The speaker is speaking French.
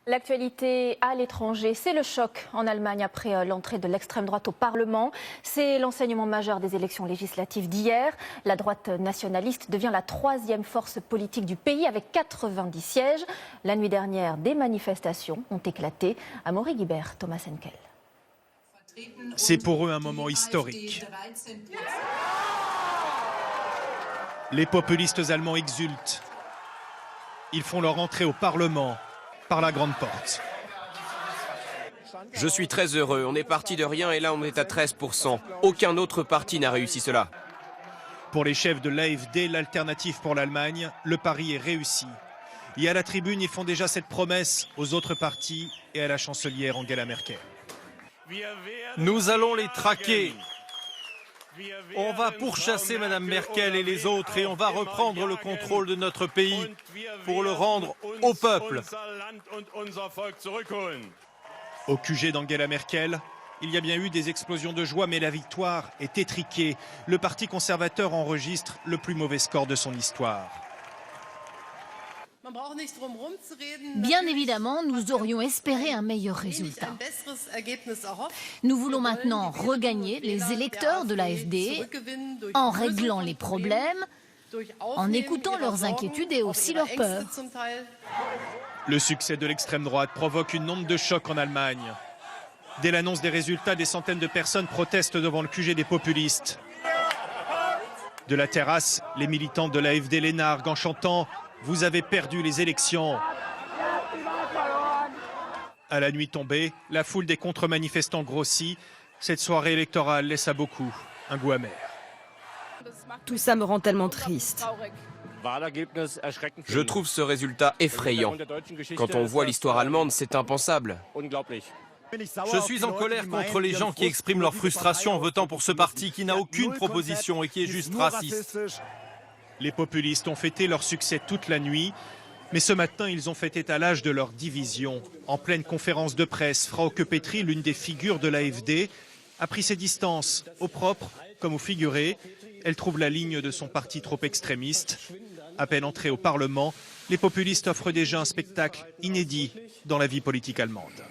L'actualité à l'étranger, c'est le choc en Allemagne après l'entrée de l'extrême droite au Parlement. C'est l'enseignement majeur des élections législatives d'hier. La droite nationaliste devient la troisième force politique du pays avec 90 sièges. La nuit dernière, des manifestations ont éclaté. Amaury Guibert, Thomas Henkel. C'est pour eux un moment historique. Les populistes allemands exultent. Ils font leur entrée au Parlement par la grande porte. Je suis très heureux. On est parti de rien et là on est à 13%. Aucun autre parti n'a réussi cela. Pour les chefs de l'AfD, l'alternative pour l'Allemagne, le pari est réussi. Et à la tribune, ils font déjà cette promesse aux autres partis et à la chancelière Angela Merkel. Nous allons les traquer. On va pourchasser Mme Merkel et les autres et on va reprendre le contrôle de notre pays pour le rendre au peuple. Au QG d'Angela Merkel, il y a bien eu des explosions de joie, mais la victoire est étriquée. Le Parti conservateur enregistre le plus mauvais score de son histoire. Bien évidemment, nous aurions espéré un meilleur résultat. Nous voulons maintenant regagner les électeurs de l'AfD en réglant les problèmes, en écoutant leurs inquiétudes et aussi leurs peurs. Le succès de l'extrême droite provoque une onde de choc en Allemagne. Dès l'annonce des résultats, des centaines de personnes protestent devant le QG des populistes. De la terrasse, les militants de l'AfD les narguent en chantant « Vous avez perdu les élections ». À la nuit tombée, la foule des contre-manifestants grossit. Cette soirée électorale laisse à beaucoup un goût amer. Tout ça me rend tellement triste. Je trouve ce résultat effrayant. Quand on voit l'histoire allemande, c'est impensable. Je suis en colère contre les gens qui expriment leur frustration en votant pour ce parti qui n'a aucune proposition et qui est juste raciste. Les populistes ont fêté leur succès toute la nuit, mais ce matin, ils ont fait étalage de leur division. En pleine conférence de presse, Frauke Petry, l'une des figures de l'AfD, a pris ses distances, au propre comme au figuré. Elle trouve la ligne de son parti trop extrémiste. À peine entrés au Parlement, les populistes offrent déjà un spectacle inédit dans la vie politique allemande.